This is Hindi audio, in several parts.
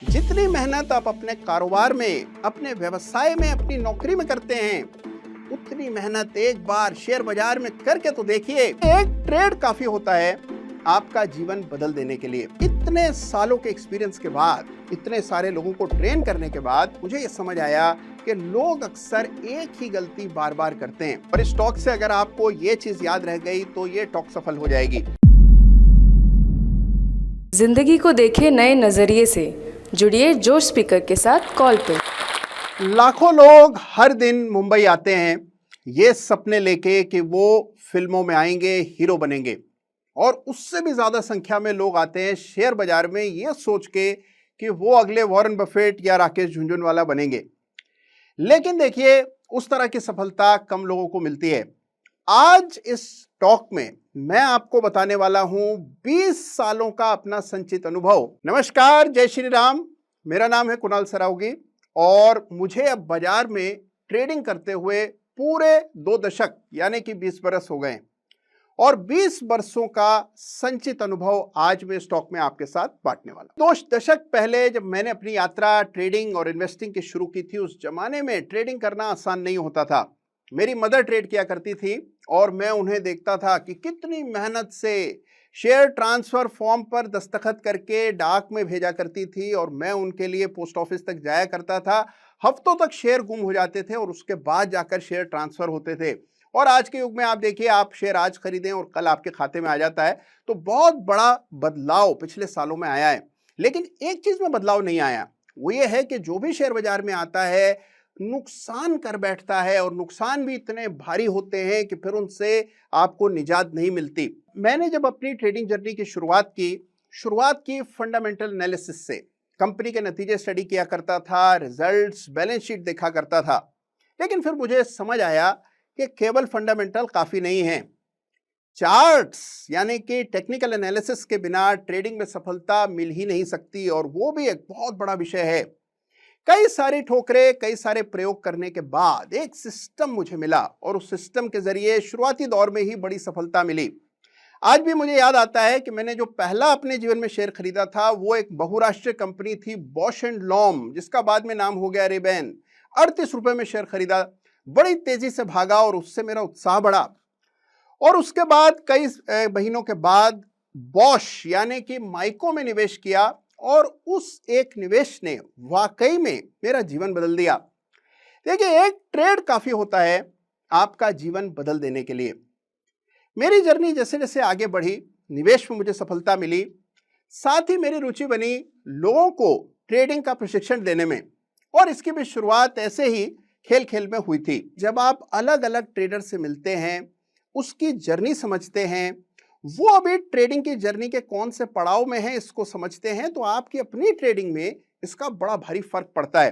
जितनी मेहनत आप अपने कारोबार में, अपने व्यवसाय में, अपनी नौकरी में करते हैं, उतनी मेहनत एक बार शेयर बाजार में करके तो देखिए। एक ट्रेड काफी होता है आपका जीवन बदल देने के लिए। इतने सालों के एक्सपीरियंस के बाद, इतने सारे लोगों को ट्रेन करने के बाद मुझे ये समझ आया कि लोग अक्सर एक ही गलती बार बार करते हैं। और इस टॉक से अगर आपको ये चीज याद रह गई तो ये टॉक सफल हो जाएगी। जिंदगी को देखें नए नजरिए से। जुड़िए जोश स्पीकर के साथ कॉल पे। लाखों लोग हर दिन मुंबई आते हैं ये सपने लेके कि वो फिल्मों में आएंगे, हीरो बनेंगे। और उससे भी ज्यादा संख्या में लोग आते हैं शेयर बाजार में ये सोच के कि वो अगले वॉरेन बफेट या राकेश झुनझुनवाला बनेंगे। लेकिन देखिए, उस तरह की सफलता कम लोगों को मिलती है। आज इस टॉक में मैं आपको बताने वाला हूं 20 सालों का अपना संचित अनुभव। नमस्कार, जय श्री राम। मेरा नाम है कुणाल सरावगी और मुझे अब बाजार में ट्रेडिंग करते हुए पूरे 2 दशक यानी कि 20 बरस हो गए और 20 बरसों का संचित अनुभव आज मैं स्टॉक में आपके साथ बांटने वाला। 2 दशक पहले जब मैंने अपनी यात्रा ट्रेडिंग और इन्वेस्टिंग की शुरू की थी, उस जमाने में ट्रेडिंग करना आसान नहीं होता था। मेरी मदर ट्रेड किया करती थी और मैं उन्हें देखता था कि कितनी मेहनत से शेयर ट्रांसफर फॉर्म पर दस्तखत करके डाक में भेजा करती थी और मैं उनके लिए पोस्ट ऑफिस तक जाया करता था। हफ्तों तक शेयर गुम हो जाते थे और उसके बाद जाकर शेयर ट्रांसफर होते थे। और आज के युग में आप देखिए, आप शेयर आज खरीदें और कल आपके खाते में आ जाता है। तो बहुत बड़ा बदलाव पिछले सालों में आया है। लेकिन एक चीज में बदलाव नहीं आया, वो ये है कि जो भी शेयर बाजार में आता है नुकसान कर बैठता है और नुकसान भी इतने भारी होते हैं कि फिर उनसे आपको निजात नहीं मिलती। मैंने जब अपनी ट्रेडिंग जर्नी की शुरुआत की फंडामेंटल एनालिसिस से। कंपनी के नतीजे स्टडी किया करता था, रिजल्ट्स, बैलेंस शीट देखा करता था। लेकिन फिर मुझे समझ आया कि केवल फंडामेंटल काफी नहीं है। चार्ट्स यानी कि टेक्निकल एनालिसिस के बिना ट्रेडिंग में सफलता मिल ही नहीं सकती और वो भी एक बहुत बड़ा विषय है। कई सारी ठोकरें, कई सारे प्रयोग करने के बाद एक सिस्टम मुझे मिला और उस सिस्टम के जरिए शुरुआती दौर में ही बड़ी सफलता मिली। आज भी मुझे याद आता है कि मैंने जो पहला अपने जीवन में शेयर खरीदा था वो एक बहुराष्ट्रीय कंपनी थी, बॉश एंड लॉम्ब, जिसका बाद में नाम हो गया रेबेन। 38 रुपए में शेयर खरीदा, बड़ी तेजी से भागा और उससे मेरा उत्साह बढ़ा। और उसके बाद कई महीनों के बाद बॉश यानी कि माइको में निवेश किया और उस एक निवेश ने वाकई में मेरा जीवन बदल दिया। देखिए, एक ट्रेड काफी होता है आपका जीवन बदल देने के लिए। मेरी जर्नी जैसे जैसे आगे बढ़ी, निवेश में मुझे सफलता मिली, साथ ही मेरी रुचि बनी लोगों को ट्रेडिंग का प्रशिक्षण देने में। और इसकी भी शुरुआत ऐसे ही खेल खेल में हुई थी। जब आप अलग अलग ट्रेडर से मिलते हैं, उसकी जर्नी समझते हैं, वो अभी ट्रेडिंग की जर्नी के कौन से पड़ाव में है इसको समझते हैं, तो आपकी अपनी ट्रेडिंग में इसका बड़ा भारी फर्क पड़ता है।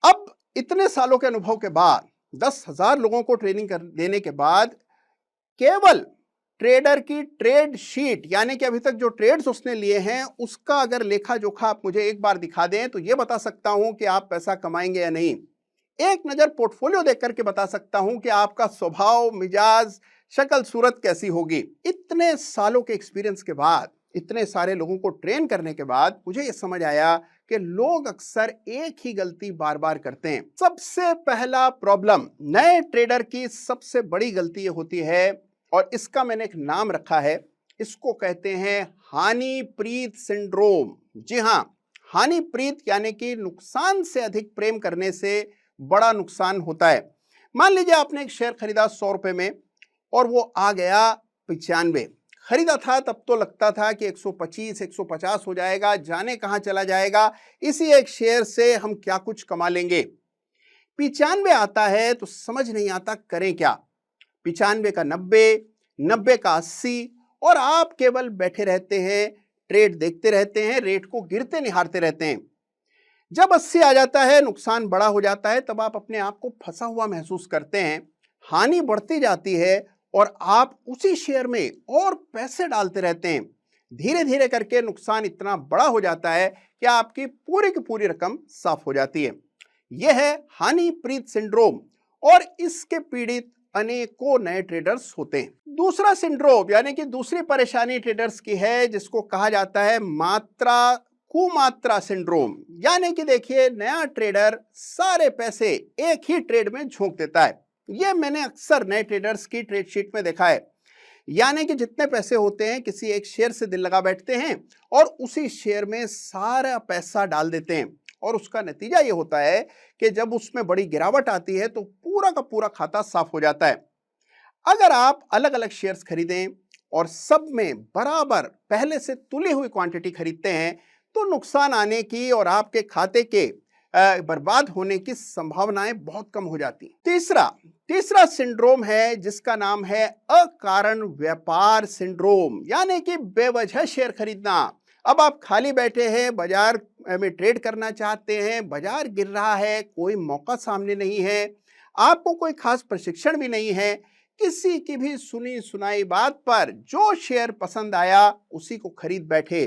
अब इतने सालों के अनुभव के बाद, 10,000 लोगों को ट्रेनिंग देने के बाद, केवल ट्रेडर की ट्रेड शीट यानी कि अभी तक जो ट्रेड्स उसने लिए हैं उसका अगर लेखा जोखा आप मुझे एक बार दिखा दें तो ये बता सकता हूं कि आप पैसा कमाएंगे या नहीं। एक नजर पोर्टफोलियो देख करके बता सकता हूं कि आपका स्वभाव, मिजाज, शक्ल सूरत कैसी होगी। इतने सालों के एक्सपीरियंस के बाद, इतने सारे लोगों को ट्रेन करने के बाद मुझे यह समझ आया कि लोग अक्सर एक ही गलती बार बार करते हैं। सबसे पहला प्रॉब्लम, नए ट्रेडर की सबसे बड़ी गलती ये होती है और इसका मैंने एक नाम रखा है, इसको कहते हैं हानि प्रीत सिंड्रोम। जी हां, हानि प्रीत यानी कि नुकसान से अधिक प्रेम करने से बड़ा नुकसान होता है। मान लीजिए आपने एक शेयर खरीदा 100 रुपए में और वो आ गया 95। खरीदा था तब तो लगता था कि 125, 150 हो जाएगा, जाने कहां चला जाएगा, इसी एक शेयर से हम क्या कुछ कमा लेंगे। 95 आता है तो समझ नहीं आता करें क्या। 95 का 90, 90 का 80 और आप केवल बैठे रहते हैं, ट्रेड देखते रहते हैं, रेट को गिरते निहारते रहते हैं। जब 80 आ जाता है, नुकसान बड़ा हो जाता है, तब आप अपने आप को फंसा हुआ महसूस करते हैं। हानि बढ़ती जाती है और आप उसी शेयर में और पैसे डालते रहते हैं। धीरे धीरे करके नुकसान इतना बड़ा हो जाता है कि आपकी पूरी की पूरी रकम साफ हो जाती है। यह है हानि प्रीत सिंड्रोम और इसके पीड़ित अनेकों नए ट्रेडर्स होते हैं। दूसरा सिंड्रोम यानी कि दूसरी परेशानी ट्रेडर्स की है जिसको कहा जाता है मात्रा कुमात्रा सिंड्रोम, यानी कि देखिए नया ट्रेडर सारे पैसे एक ही ट्रेड में झोंक देता है। यह मैंने अक्सर नए ट्रेडर्स की ट्रेड शीट में देखा है। यानी कि जितने पैसे होते हैं किसी एक शेयर से दिल लगा बैठते हैं और उसी शेयर में सारा पैसा डाल देते हैं, और उसका नतीजा ये होता है कि जब उसमें बड़ी गिरावट आती है तो पूरा का पूरा खाता साफ हो जाता है। अगर आप अलग अलग शेयर्स खरीदें और सब में बराबर पहले से तुली हुई क्वांटिटी खरीदते हैं तो नुकसान आने की और आपके खाते के बर्बाद होने की संभावनाएं बहुत कम हो जाती हैं। तीसरा सिंड्रोम है जिसका नाम है अकारण व्यापार सिंड्रोम, यानी कि बेवजह शेयर खरीदना। अब आप खाली बैठे हैं, बाजार में ट्रेड करना चाहते हैं, बाजार गिर रहा है, कोई मौका सामने नहीं है, आपको कोई खास प्रशिक्षण भी नहीं है, किसी की भी सुनी सुनाई बात पर जो शेयर पसंद आया उसी को खरीद बैठे।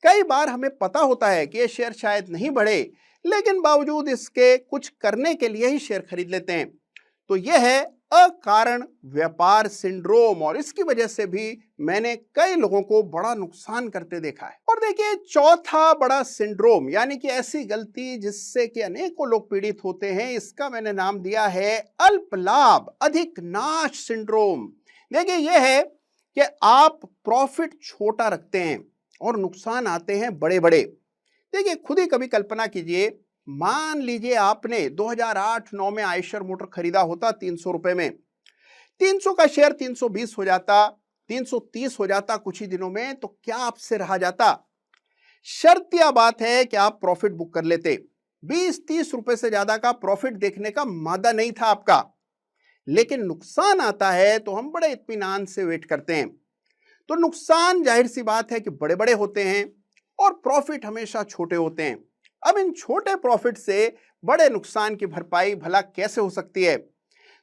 कई बार हमें पता होता है कि ये शेयर शायद नहीं बढ़े, लेकिन बावजूद इसके कुछ करने के लिए ही शेयर खरीद लेते हैं। तो यह है अकारण व्यापार सिंड्रोम, और इसकी वजह से भी मैंने कई लोगों को बड़ा नुकसान करते देखा है। और देखिए चौथा बड़ा सिंड्रोम, यानी कि ऐसी गलती जिससे कि अनेकों लोग पीड़ित होते हैं, इसका मैंने नाम दिया है अल्प लाभ अधिक नाश सिंड्रोम। देखिए यह है कि आप प्रॉफिट छोटा रखते हैं और नुकसान आते हैं बड़े बड़े। देखिए खुद ही कभी कल्पना कीजिए, मान लीजिए आपने 2008-9 में आयशर मोटर खरीदा होता 300 रुपए में, 300 का शेयर 320 हो जाता, 330 हो जाता कुछ ही दिनों में, तो क्या आपसे रहा जाता? शर्तिया बात है कि आप प्रॉफिट बुक कर लेते। 20-30 रुपए से ज्यादा का प्रॉफिट देखने का मादा नहीं था आपका। लेकिन नुकसान आता है तो हम बड़े इत्मीनान से वेट करते हैं। तो नुकसान जाहिर सी बात है कि बड़े बड़े होते हैं और प्रॉफिट हमेशा छोटे होते हैं। अब इन छोटे प्रॉफिट से बड़े नुकसान की भरपाई भला कैसे हो सकती है?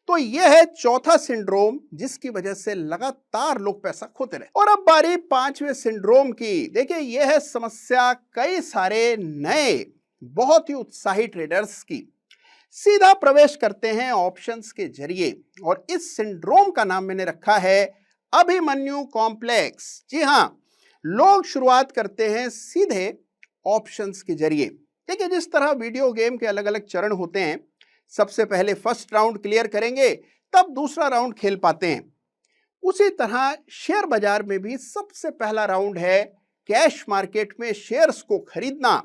तो यह है चौथा सिंड्रोम जिसकी वजह से लगातार लोग पैसा खोते रहे। और अब बारी पांचवें सिंड्रोम की। देखिए यह है समस्या कई सारे नए बहुत ही उत्साही ट्रेडर्स की। सीधा प्रवेश करते हैं ऑप्शंस के जरिए, और इस सिंड्रोम का नाम मैंने रखा है अभिमन्यु कॉम्प्लेक्स। जी हां, लोग शुरुआत करते हैं सीधे ऑप्शंस के जरिए। देखिए जिस तरह वीडियो गेम के अलग अलग चरण होते हैं, सबसे पहले फर्स्ट राउंड क्लियर करेंगे तब दूसरा राउंड खेल पाते हैं, उसी तरह शेयर बाजार में भी सबसे पहला राउंड है कैश मार्केट में शेयर्स को खरीदना।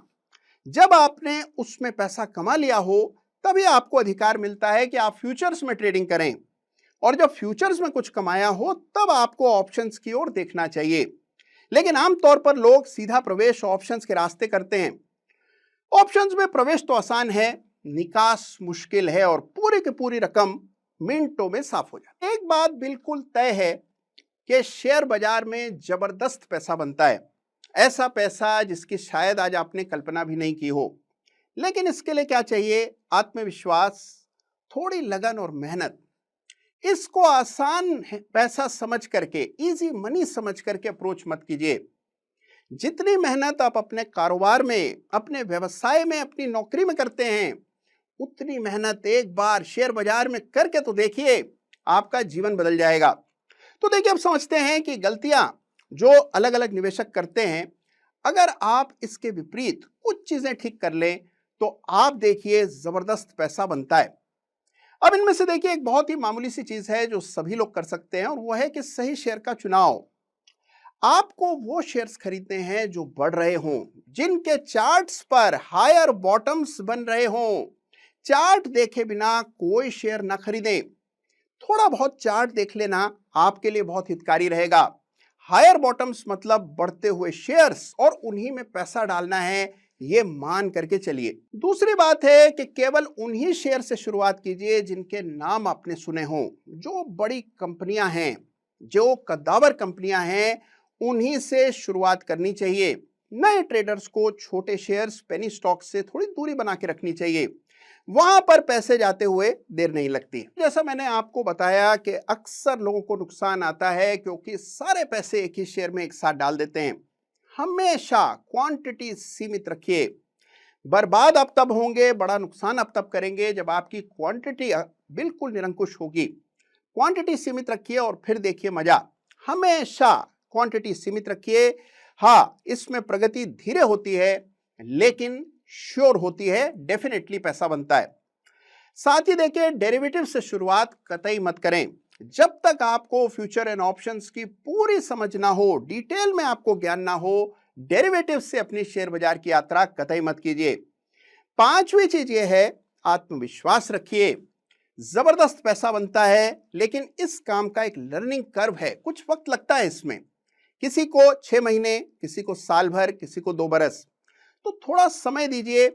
जब आपने उसमें पैसा कमा लिया हो तभी आपको अधिकार मिलता है कि आप फ्यूचर्स में ट्रेडिंग करें, और जब फ्यूचर्स में कुछ कमाया हो तब आपको ऑप्शंस की ओर देखना चाहिए। लेकिन आमतौर पर लोग सीधा प्रवेश ऑप्शंस के रास्ते करते हैं। ऑप्शंस में प्रवेश तो आसान है, निकास मुश्किल है, और पूरी की पूरी रकम मिनटों में साफ हो जाती है। एक बात बिल्कुल तय है कि शेयर बाजार में जबरदस्त पैसा बनता है, ऐसा पैसा जिसकी शायद आज आपने कल्पना भी नहीं की हो। लेकिन इसके लिए क्या चाहिए? आत्मविश्वास, थोड़ी लगन और मेहनत। इसको आसान पैसा समझ करके, इजी मनी समझ करके अप्रोच मत कीजिए। जितनी मेहनत आप अपने कारोबार में, अपने व्यवसाय में, अपनी नौकरी में करते हैं, उतनी मेहनत एक बार शेयर बाजार में करके तो देखिए, आपका जीवन बदल जाएगा। तो देखिए अब समझते हैं कि गलतियां जो अलग अलग निवेशक करते हैं, अगर आप इसके विपरीत कुछ चीजें ठीक कर लें तो आप देखिए जबरदस्त पैसा बनता है। अब इनमें से देखिए एक बहुत ही मामूली सी चीज है जो सभी लोग कर सकते हैं, और वो है कि सही शेयर का चुनाव। आपको वो शेयर्स खरीदने हैं जो बढ़ रहे हों, जिनके चार्ट्स पर हायर बॉटम्स बन रहे हों। चार्ट देखे बिना कोई शेयर ना खरीदें। थोड़ा बहुत चार्ट देख लेना आपके लिए बहुत हितकारी रहेगा। हायर बॉटम्स मतलब बढ़ते हुए शेयर्स, और उन्हीं में पैसा डालना है, ये मान करके चलिए। दूसरी बात है कि केवल उन्हीं शेयर से शुरुआत कीजिए जिनके नाम आपने सुने हों। जो बड़ी कंपनियां हैं, जो कद्दावर कंपनियां हैं, उन्हीं से शुरुआत करनी चाहिए। नए ट्रेडर्स को छोटे शेयर्स, पेनी स्टॉक से थोड़ी दूरी बना के रखनी चाहिए। वहां पर पैसे जाते हुए देर नहीं लगती। जैसा मैंने आपको बताया कि अक्सर लोगों को नुकसान आता है क्योंकि सारे पैसे एक ही शेयर में एक साथ डाल देते हैं। हमेशा क्वांटिटी सीमित रखिए। बर्बाद आप तब होंगे, बड़ा नुकसान आप तब करेंगे जब आपकी क्वांटिटी बिल्कुल निरंकुश होगी। क्वांटिटी सीमित रखिए और फिर देखिए मजा। हमेशा क्वांटिटी सीमित रखिए। हाँ, इसमें प्रगति धीरे होती है लेकिन श्योर होती है, डेफिनेटली पैसा बनता है। साथ ही देखिए, डेरिवेटिव से शुरुआत कतई मत करें। जब तक आपको फ्यूचर एंड ऑप्शंस की पूरी समझ ना हो, डिटेल में आपको ज्ञान ना हो, डेरिवेटिव से अपनी शेयर बाजार की यात्रा कतई मत कीजिए। पांचवी चीज यह है, आत्मविश्वास रखिए। जबरदस्त पैसा बनता है, लेकिन इस काम का एक लर्निंग कर्व है, कुछ वक्त लगता है इसमें। किसी को 6 महीने, किसी को साल भर, किसी को 2 बरस। तो थोड़ा समय दीजिए।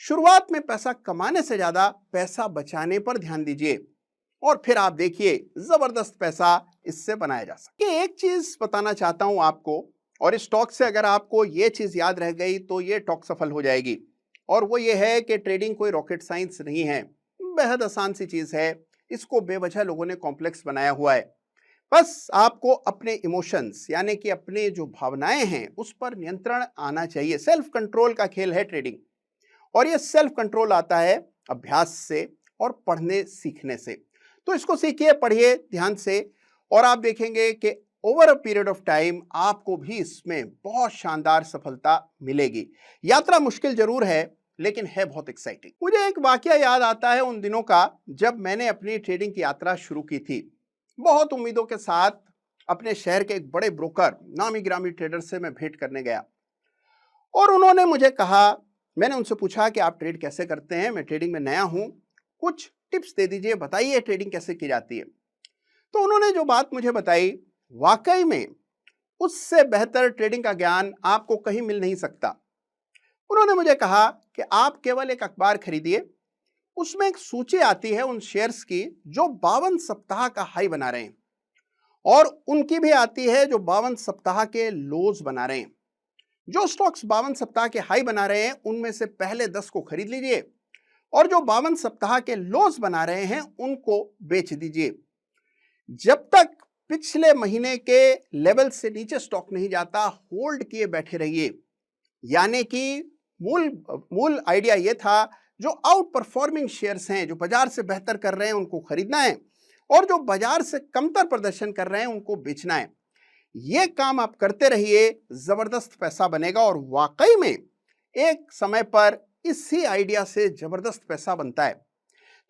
शुरुआत में पैसा कमाने से ज्यादा पैसा बचाने पर ध्यान दीजिए और फिर आप देखिए जबरदस्त पैसा इससे बनाया जा सकता है। एक चीज बताना चाहता हूं आपको, और इस टॉक से अगर आपको ये चीज याद रह गई तो ये टॉक सफल हो जाएगी, और वो ये है कि ट्रेडिंग कोई रॉकेट साइंस नहीं है, बेहद आसान सी चीज है। इसको बेवजह लोगों ने कॉम्प्लेक्स बनाया हुआ है। बस आपको अपने इमोशंस यानी कि अपने जो भावनाएं हैं उस पर नियंत्रण आना चाहिए। सेल्फ कंट्रोल का खेल है ट्रेडिंग, और ये सेल्फ कंट्रोल आता है अभ्यास से और पढ़ने सीखने से। तो इसको सीखिए, पढ़िए ध्यान से, और आप देखेंगे कि over a period of time आपको भी इसमें बहुत शानदार सफलता मिलेगी। यात्रा मुश्किल जरूर है, लेकिन है बहुत एक्साइटिंग। मुझे एक वाकया याद आता है उन दिनों का, जब मैंने अपनी ट्रेडिंग की यात्रा शुरू की थी। बहुत उम्मीदों के साथ अपने शहर के एक बड़े ब्रोकर, नामी गिरामी ट्रेडर से मैं भेंट करने गया, और उन्होंने मुझे कहा, मैंने उनसे पूछा कि आप ट्रेड कैसे करते हैं, मैं ट्रेडिंग में नया हूं, कुछ टिप्स दे दीजिए, बताइए ट्रेडिंग कैसे की जाती है। तो उन्होंने जो बात मुझे बताई, वाकई में उससे बेहतर ट्रेडिंग का ज्ञान आपको कहीं मिल नहीं सकता। उन्होंने मुझे कहा कि आप केवल एक अखबार खरीदिए, उसमें एक सूची आती है उन शेयर्स की जो 52 सप्ताह का हाई बना रहे हैं, और उनकी भी आती है जो 52 सप्ताह के लोज बना रहे हैं। जो स्टॉक्स 52 सप्ताह के हाई बना रहे हैं उनमें से पहले 10 को खरीद लीजिए, और जो 52 सप्ताह के लोज बना रहे हैं उनको बेच दीजिए। जब तक पिछले महीने के लेवल से नीचे स्टॉक नहीं जाता, होल्ड किए बैठे रहिए। यानी कि मूल आइडिया यह था, जो आउट परफॉर्मिंग शेयर्स हैं, जो बाजार से बेहतर कर रहे हैं, उनको खरीदना है, और जो बाजार से कमतर प्रदर्शन कर रहे हैं उनको बेचना है। यह काम आप करते रहिए, जबरदस्त पैसा बनेगा, और वाकई में एक समय पर इसी आइडिया से जबरदस्त पैसा बनता है।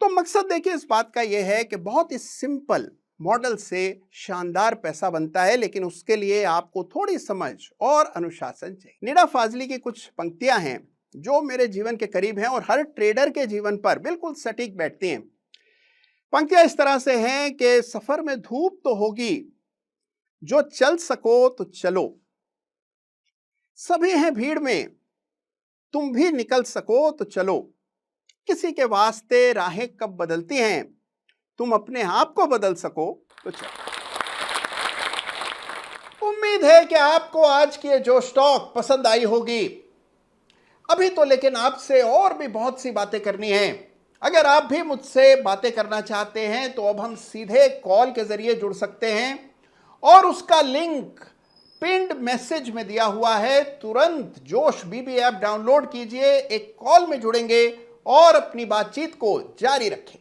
तो मकसद देखिए इस बात का यह है कि बहुत ही सिंपल मॉडल से शानदार पैसा बनता है, लेकिन उसके लिए आपको थोड़ी समझ और अनुशासन चाहिए। निडा फाजली की कुछ पंक्तियां हैं जो मेरे जीवन के करीब हैं और हर ट्रेडर के जीवन पर बिल्कुल सटीक बैठती हैं। पंक्तियां इस तरह से हैं कि सफर में धूप तो होगी, जो चल सको तो चलो, सभी हैं भीड़ में, तुम भी निकल सको तो चलो, किसी के वास्ते राहें कब बदलती हैं, तुम अपने आप को बदल सको तो चलो। उम्मीद है कि आपको आज की जो स्टॉक पसंद आई होगी। अभी तो लेकिन आपसे और भी बहुत सी बातें करनी है। अगर आप भी मुझसे बातें करना चाहते हैं तो अब हम सीधे कॉल के जरिए जुड़ सकते हैं, और उसका लिंक पिंड मैसेज में दिया हुआ है। तुरंत जोश बीबी ऐप डाउनलोड कीजिए, एक कॉल में जुड़ेंगे और अपनी बातचीत को जारी रखें।